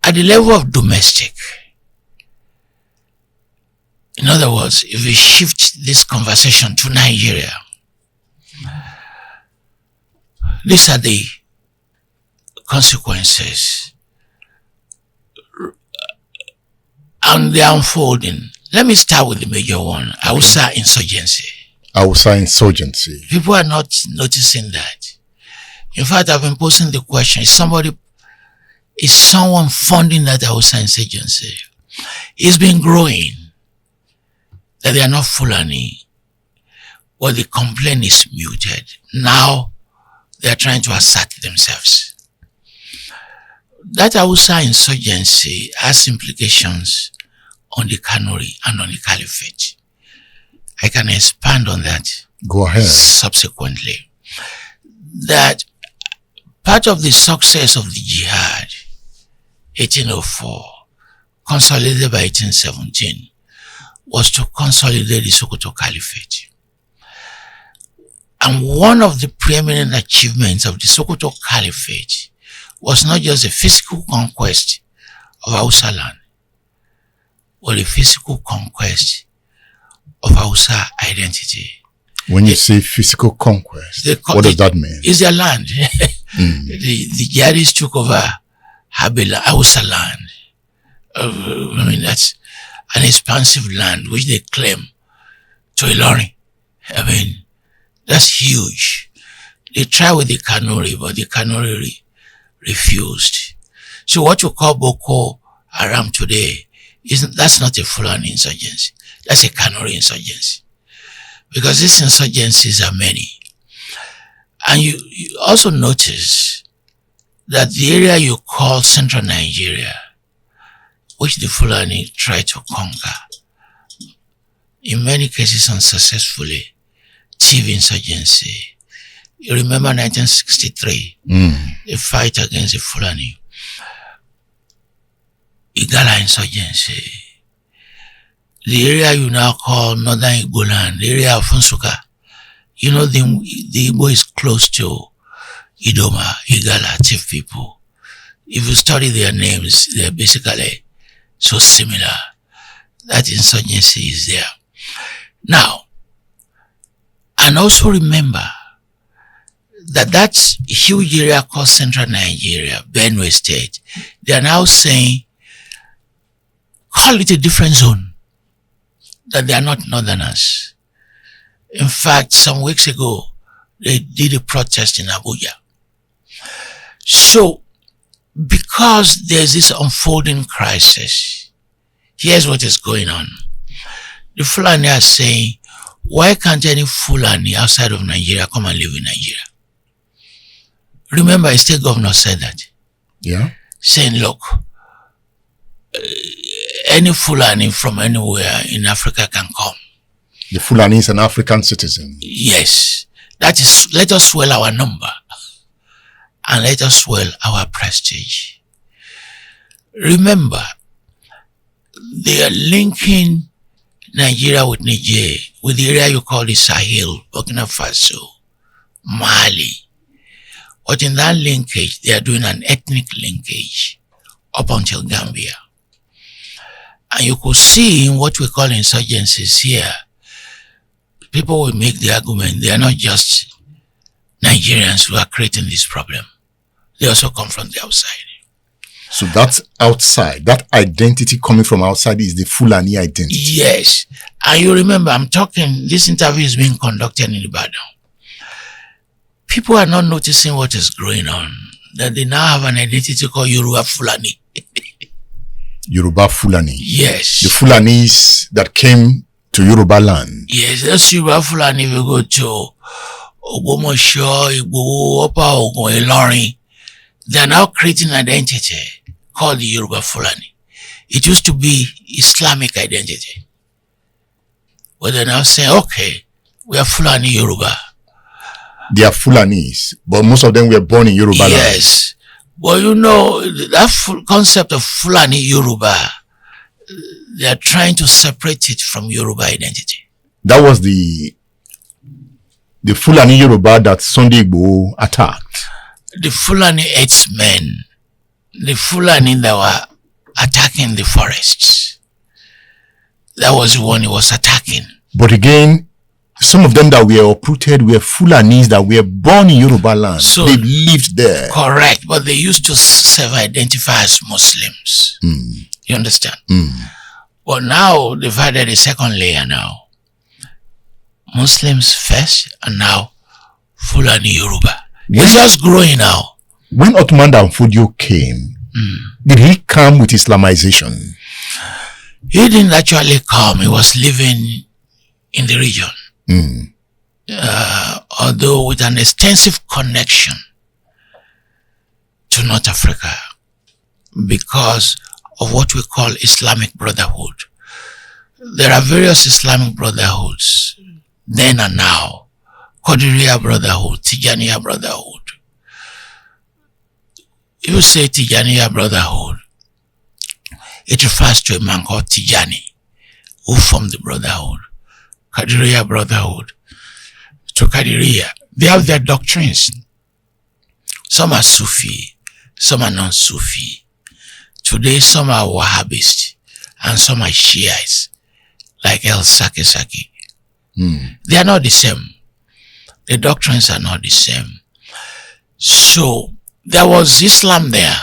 at the level of domestic, in other words, if we shift this conversation to Nigeria, these are the consequences and they are unfolding. Let me start with the major one, Hausa Insurgency. Hausa Insurgency. People are not noticing that. In fact, I've been posing the question, is someone funding that Hausa Insurgency? It's been growing that they are not Fulani, but the complaint is muted. Now, they are trying to assert themselves. That Hausa Insurgency has implications on the Kanuri and on the Caliphate. I can expand on that. Go ahead. Subsequently. That part of the success of the jihad, 1804, consolidated by 1817, was to consolidate the Sokoto Caliphate. And one of the preeminent achievements of the Sokoto Caliphate was not just the physical conquest of Hausaland, but the physical conquest of Hausa identity. When you say physical conquest, what does that mean? It's their land. The jihadists took over Hausaland. I mean, that's an expansive land which they claim to Ilorin. I mean, that's huge. They tried with the Kanuri, but the Kanuri refused. So what you call Boko Haram today, that's not a Fulani insurgency. That's a Kanuri insurgency. Because these insurgencies are many. And you also notice that the area you call Central Nigeria, which the Fulani tried to conquer, in many cases unsuccessfully, TV insurgency. You remember 1963, the fight against the Fulani. Igala insurgency. The area you now call Northern Igboland, the area of Funsuka, you know, the Igbo is close to Idoma, Igala, Tiv people. If you study their names, they're basically so similar. That insurgency is there. Now, and also remember that huge area called Central Nigeria, Benue State, they are now saying, call it a different zone, that they are not Northerners. In fact, some weeks ago, they did a protest in Abuja. So, because there's this unfolding crisis, here's what is going on. The Fulani are saying, why can't any Fulani outside of Nigeria come and live in Nigeria? Remember, a state governor said that. Yeah. Saying, look, any Fulani from anywhere in Africa can come. The Fulani is an African citizen. Yes. That is, let us swell our number and let us swell our prestige. Remember, they are linking Nigeria with Niger, with the area you call the Sahel, Burkina Faso, Mali. But in that linkage, they are doing an ethnic linkage up until Gambia. And you could see in what we call insurgencies here, people will make the argument they are not just Nigerians who are creating this problem. They also come from the outside. So that's outside. That identity coming from outside is the Fulani identity. Yes. And you remember, I'm talking, this interview is being conducted in Ibadan. People are not noticing what is going on. That they now have an identity called Yoruba Fulani. Yoruba Fulani. Yes. The Fulanis that came to Yoruba land. Yes, that's Yoruba Fulani. We go to Ogbomoso, Igbo, Upper Ogun, Ilorin. They are now creating an identity called the Yoruba Fulani. It used to be Islamic identity. But they're now saying, okay, we are Fulani Yoruba. They are Fulanis, but most of them were born in Yoruba land. Yes. But you know, that concept of Fulani Yoruba, they are trying to separate it from Yoruba identity. That was the Fulani Yoruba that Sunday Igboho attacked. The Fulani herdsmen, the Fulani that were attacking the forests. That was the one he was attacking. But again, some of them that were uprooted were Fulanis that were born in Yoruba land. So they lived there. Correct, but they used to self-identify as Muslims. You understand? But now they've added a second layer now. Muslims first, and now Fulani Yoruba. It's just growing now. When Ottoman Danfodio came, did he come with Islamization? He didn't actually come. He was living in the region. Although with an extensive connection to North Africa because of what we call Islamic Brotherhood. There are various Islamic Brotherhoods then and now. Qadiriya Brotherhood, Tijaniya Brotherhood. If you say Tijaniya Brotherhood, it refers to a man called Tijani who formed the Brotherhood. Qadiriya Brotherhood, to Qadiriya, they have their doctrines. Some are Sufi, some are non-Sufi. Today, some are Wahhabist, and some are Shiites, like El Saki. They are not the same. The doctrines are not the same. So, there was Islam there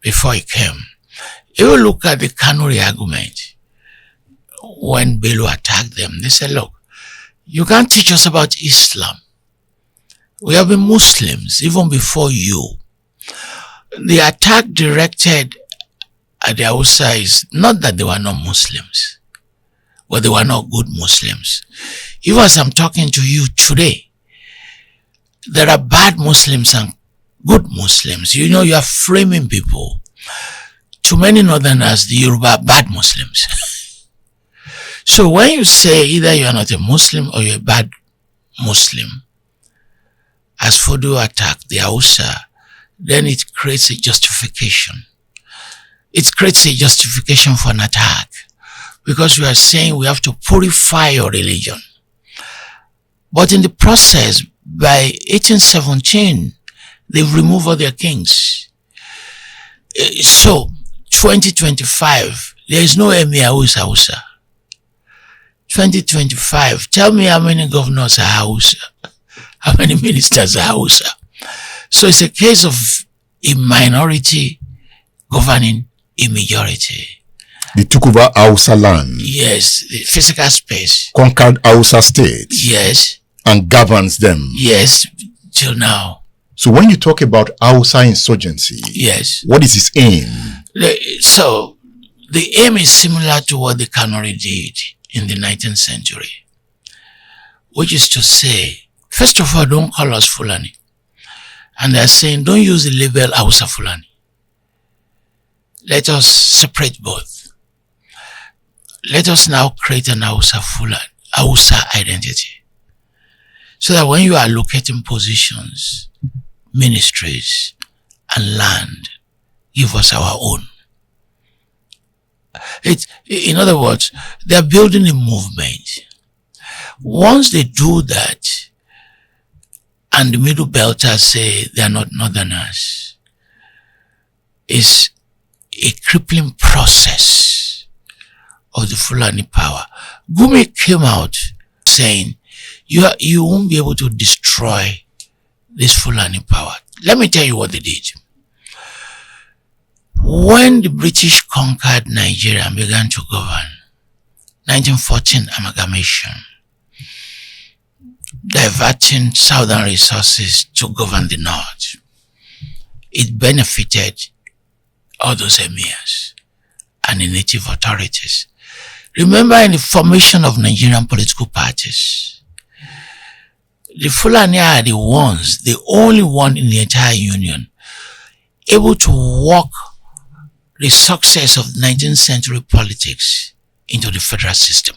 before he came. If you look at the Kanuri argument, when Bello attacked them, they said, look, you can't teach us about Islam. We have been Muslims even before you. The attack directed at the Hausa is not that they were not Muslims, but they were not good Muslims. Even as I'm talking to you today, there are bad Muslims and good Muslims. You know, you are framing people. To many Northerners, the Yoruba are bad Muslims. So when you say either you are not a Muslim or you're a bad Muslim, as Fodo attacked the Hausa, then it creates a justification. It creates a justification for an attack because we are saying we have to purify your religion. But in the process, by 1817, they've removed all their kings. So, 2025, there is no emir who is Hausa. 2025, tell me how many governors are Hausa, how many ministers are Hausa. So it's a case of a minority governing a majority. They took over Hausaland. Yes, the physical space. Conquered Hausa state. Yes. And governs them. Yes, till now. So when you talk about Hausa insurgency, yes, what is its aim? So the aim is similar to what the Kanuri did in the 19th century, which is to say, first of all, don't call us Fulani. And they're saying, don't use the label Hausa Fulani. Let us separate both. Let us now create an Hausa Fulani, Hausa identity. So that when you are allocating positions, ministries, and land, give us our own. In other words, they're building a movement. Once they do that, and the Middle Belters say they are not Northerners, it's a crippling process of the Fulani power. Gumi came out saying, you won't be able to destroy this Fulani power. Let me tell you what they did. When the British conquered Nigeria and began to govern, 1914 amalgamation, diverting southern resources to govern the north, it benefited all those emirs and the native authorities. Remember, in the formation of Nigerian political parties, the Fulani are the only one in the entire union able to walk the success of 19th century politics into the federal system.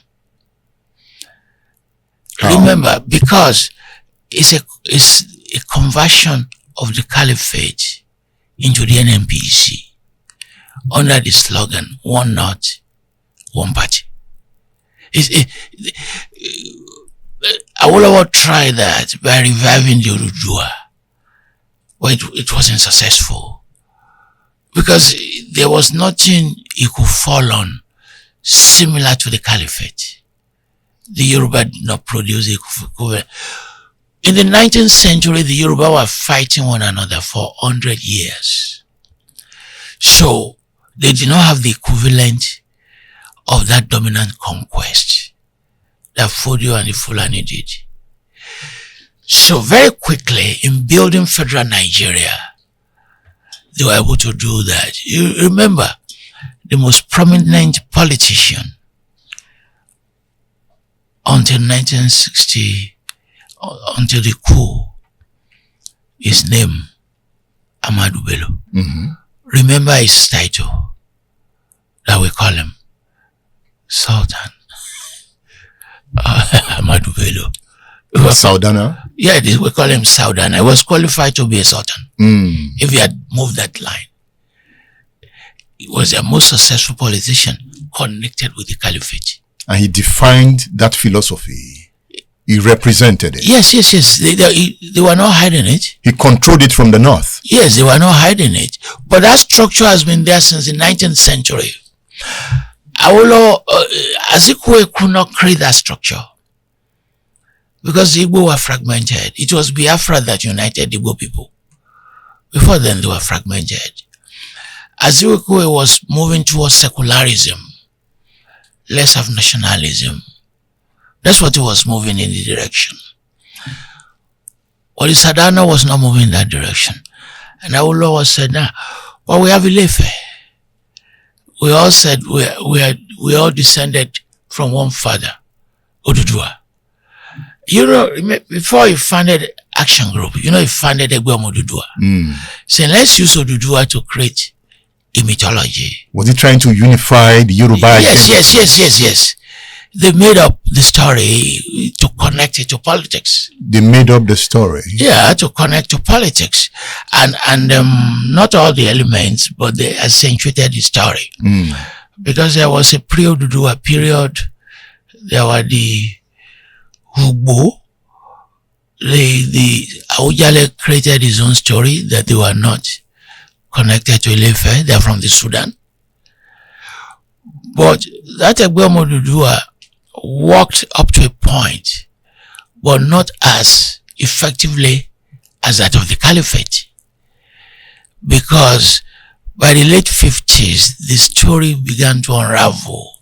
How? Remember, because it's a conversion of the caliphate into the NMPC under the slogan, one North, one party. Awolowo tried that by reviving the Urudua, but it wasn't successful. because there was nothing he could fall on similar to the caliphate. The Yoruba did not produce equivalent. In the 19th century, the Yoruba were fighting one another for 100 years. So they did not have the equivalent of that dominant conquest that Fodio and the Fulani did. So very quickly, in building federal Nigeria, they were able to do that. You remember, the most prominent politician until 1960, until the coup, his name, Ahmadu Bello. Remember his title that we call him Sultan. Ahmadu Bello. Saudana? Yeah, we call him Saudana. He was qualified to be a Sultan if he had moved that line. He was the most successful politician connected with the caliphate. And he defined that philosophy. He represented it. Yes. They were not hiding it. He controlled it from the north. Yes, they were not hiding it. But that structure has been there since the 19th century. Azikwe could not create that structure because the Igbo were fragmented. It was Biafra that united the Igbo people. Before then, they were fragmented. Azikwe was moving towards secularism, less of nationalism. That's what he was moving in the direction. But Sadana was not moving in that direction. And Awolowo said, nah, well, we have Ilefe. We all said we all descended from one father, Oduduwa. You know, before he founded Action Group, you know, he founded Egwem Oduduwa. Saying, let's use Oduduwa to create a mythology. Was he trying to unify the Yoruba? Yes. They made up the story to connect it to politics. They made up the story? Yeah, to connect to politics. And not all the elements, but they accentuated the story. Because there was a pre-Oduduwa period. There were the Ugbo. The Awujale created his own story that they were not connected to Ilefe. They're from the Sudan. But that Egwem Oduduwa worked up to a point, but not as effectively as that of the caliphate. Because by the late 50s, the story began to unravel.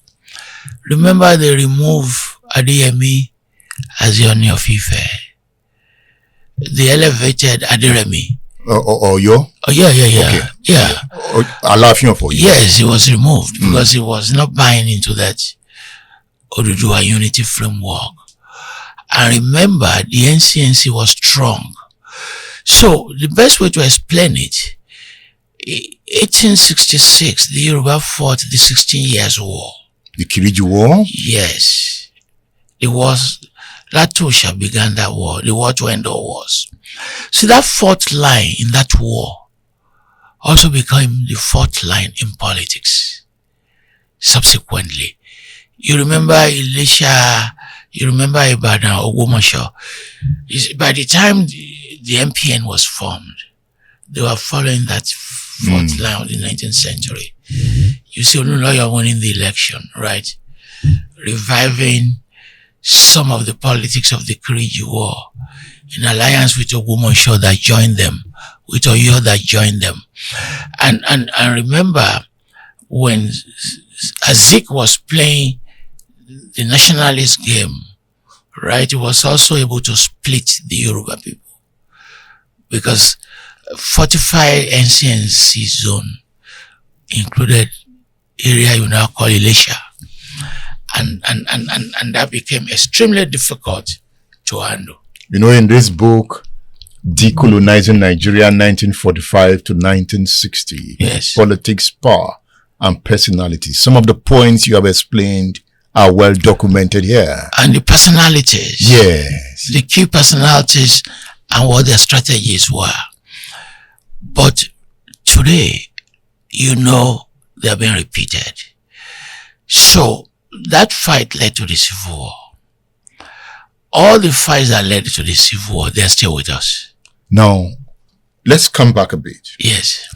Remember, they removed Adeyemi as the Oni of Ife. They elevated Aderemi. Oyo? Oh, yeah. Okay. Yeah. Alaafin for you. Yes, he was removed because he was not buying into that Oduduwa unity framework. And remember, the NCNC was strong. So, the best way to explain it, 1866, the Yoruba fought the 16 Years' War. The Kiriji War? Yes. It was, Latosha began that war, the war to end all wars. So that fourth line in that war also became the fourth line in politics. Subsequently, you remember Elisha, you remember Ibadan, Ogbomoso. By the time the MPN was formed, they were following that fourth line of the 19th century. You see Oluloyo winning the election, right? Reviving some of the politics of the Kiriji War in alliance with Ogbomoso that joined them, with Oyo that joined them. And remember, when Azik was playing the nationalist game, right, he was also able to split the Yoruba people. Because fortified NCNC zone included area you now call Elisha. And that became extremely difficult to handle. You know, in this book, Decolonizing Nigeria 1945 to 1960, yes, Politics, Power, and Personality, some of the points you have explained are well documented here. And the personalities. Yes. The key personalities and what their strategies were. But today, you know, they are being repeated. So, that fight led to the Civil War. All the fights that led to the Civil War, they're still with us. Now, let's come back a bit. Yes.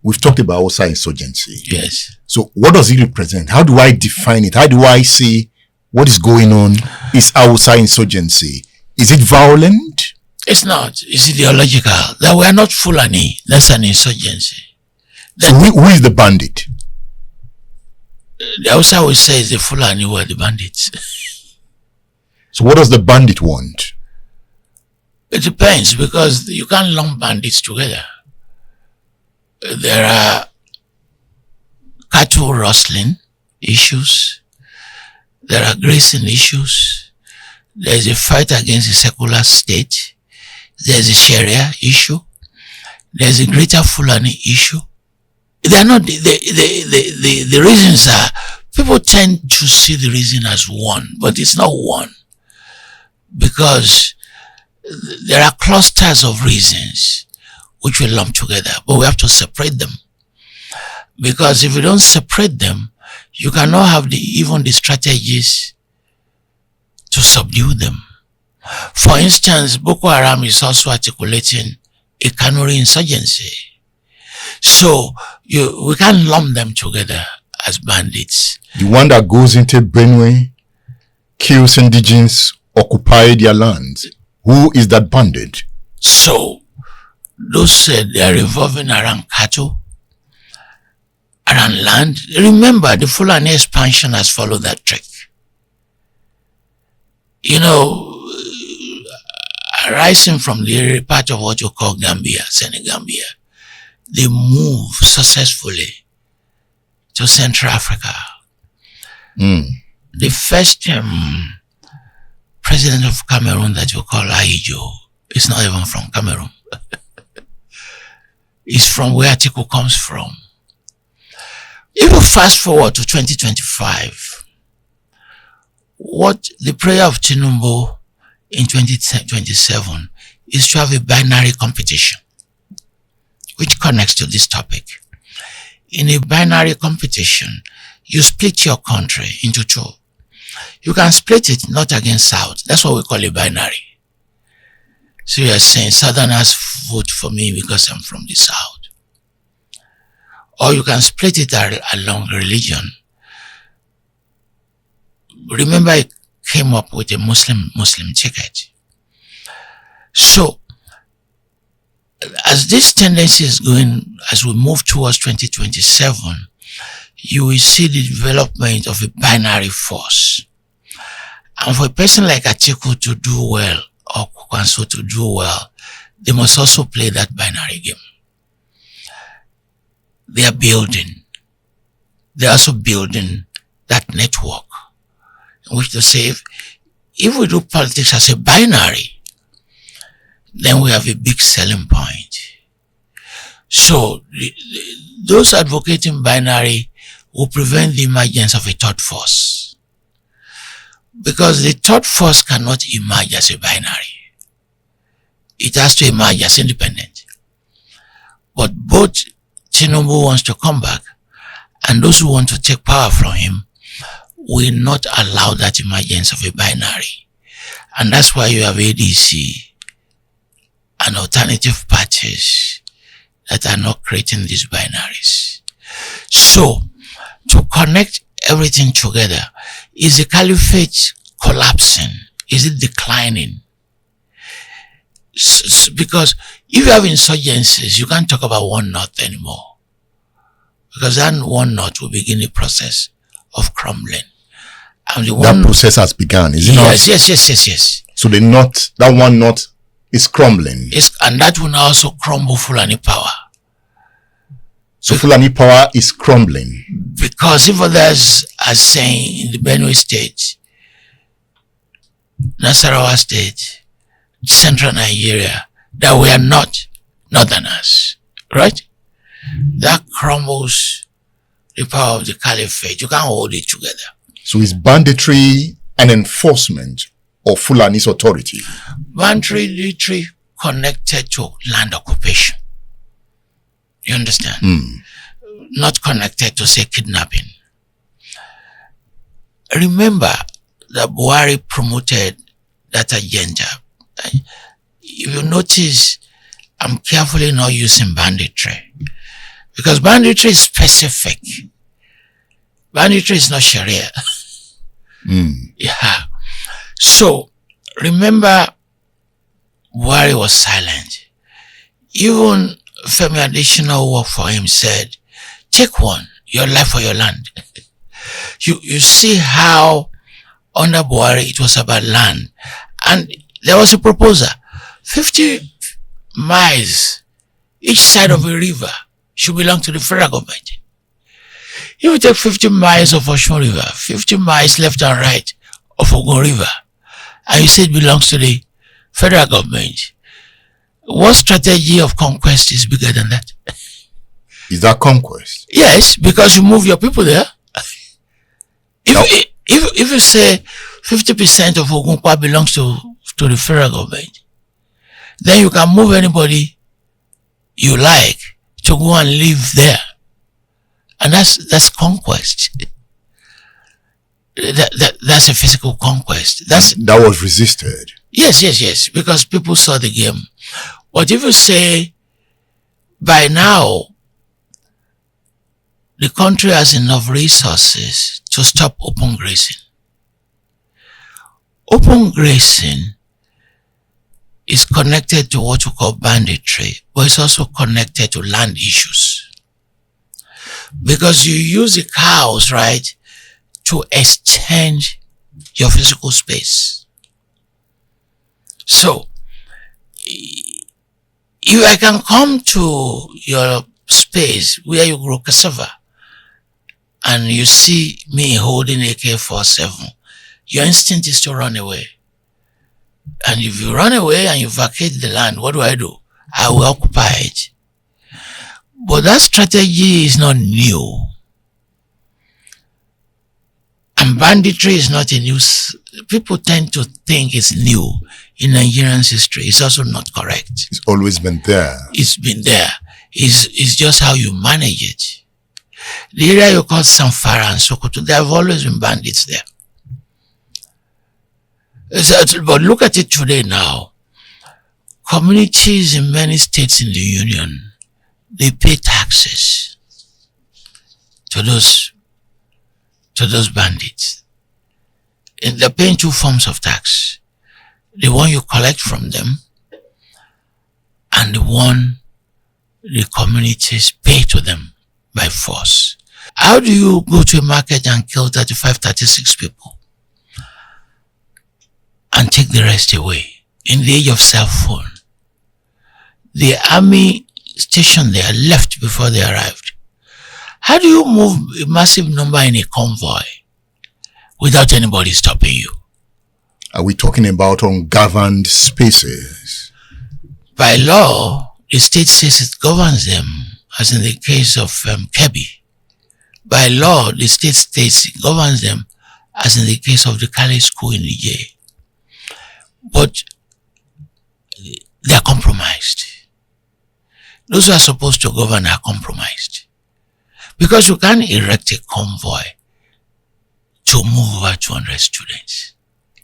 we've talked about Hausa insurgency. Yes. So what does it represent? How do I define it? How do I see what is going on? Is Hausa insurgency? Is it violent? It's not. It's ideological. That we are not Fulani. That's an insurgency. So who is the bandit? The Hausa will say it's the Fulani who are the bandits. So what does the bandit want? It depends, because you can't lump bandits together. There are cattle rustling issues. There are grazing issues. There is a fight against the secular state. There is a Sharia issue. There is a greater Fulani issue. They are not the reasons are, people tend to see the reason as one, but it's not one, because there are clusters of reasons which we lump together, but we have to separate them, because if you don't separate them, you cannot have even the strategies to subdue them. For instance, Boko Haram is also articulating a Kanuri insurgency. So we can't lump them together as bandits. The one that goes into Benue, kills indigenes, occupy their lands. Who is that bandit? So those they are revolving around cattle, around land. Remember, the Fulani expansion has followed that trick. You know, arising from the part of what you call Gambia, Senegambia, they move successfully to Central Africa. The first president of Cameroon that you call Ahijo is not even from Cameroon. It's from where Atiku comes from. If you fast forward to 2025, what the prayer of Tinubu in 2027 is to have a binary competition, which connects to this topic. In a binary competition, you split your country into two. You can split it north against south. That's what we call a binary. So you are saying Southerners vote for me because I'm from the south. Or you can split it along religion. Remember, I came up with a Muslim ticket. So as this tendency is going, as we move towards 2027, you will see the development of a binary force. And for a person like Atiku to do well, or Kwanso to do well, they must also play that binary game. They are building. They're also building that network, in which to say, if we do politics as a binary, then we have a big selling point. So those advocating binary will prevent the emergence of a third force, because the third force cannot emerge as a binary. It has to emerge as independent. But both Tinubu wants to come back, and those who want to take power from him will not allow that emergence of a binary. And that's why you have ADC and alternative parties that are not creating these binaries. So, to connect everything together, is the caliphate collapsing? Is it declining? Because if you have insurgencies, you can't talk about one north anymore, because then one north will begin the process of crumbling. And that process has begun, is it not? Yes. So that one north is crumbling. And that will now also crumble Fulani power. So Fulani power is crumbling. Because if others are saying in the Benue state, Nasarawa state, central Nigeria, that we are not northerners, right? That crumbles the power of the caliphate. You can't hold it together. So is banditry an enforcement of Fulani's authority? Banditry connected to land occupation. You understand? Not connected to, say, kidnapping. Remember that Buhari promoted that agenda. If you notice, I'm carefully not using banditry, Because banditry is specific. Banditry is not Sharia. Yeah. So, remember, Buhari was silent. Even Femi Adesina, who worked for him, said, take one, your life or your land. You see how under Buhari it was about land. And there was a proposal. 50 miles each side of a river should belong to the federal government. If you take 50 miles of Osun River, 50 miles left and right of Ogun River, and you say it belongs to the federal government, what strategy of conquest is bigger than that? Is that conquest? Yes, because you move your people there. If you say 50% of Ogunpa belongs to the federal government, then you can move anybody you like to go and live there. And that's conquest. That's a physical conquest. That was resisted. Yes, because people saw the game. But if you say, by now, the country has enough resources to stop open grazing. Open grazing is connected to what we call banditry, but it's also connected to land issues. Because you use the cows, right, to extend your physical space. So, if I can come to your space where you grow cassava, and you see me holding AK-47, your instinct is to run away. And if you run away and you vacate the land, what do? I will occupy it. But that strategy is not new. And banditry is not a new. People tend to think it's new in Nigerian history. It's also not correct. It's always been there. It's been there. It's just how you manage it. The area you call Samfara and Sokoto, there have always been bandits there. But look at it today now. Communities in many states in the union, they pay taxes to those bandits. And they're paying two forms of tax. The one you collect from them and the one the communities pay to them by force. How do you go to a market and kill 35, 36 people and take the rest away in the age of cell phone? The army stationed there left before they arrived. How do you move a massive number in a convoy without anybody stopping you? Are we talking about ungoverned spaces? By law, the state says it governs them, as in the case of Kebbi. By law, the state states it governs them, as in the case of the Kale school in Niger. But they are compromised. Those who are supposed to govern are compromised. Because you can't erect a convoy to move over 200 students.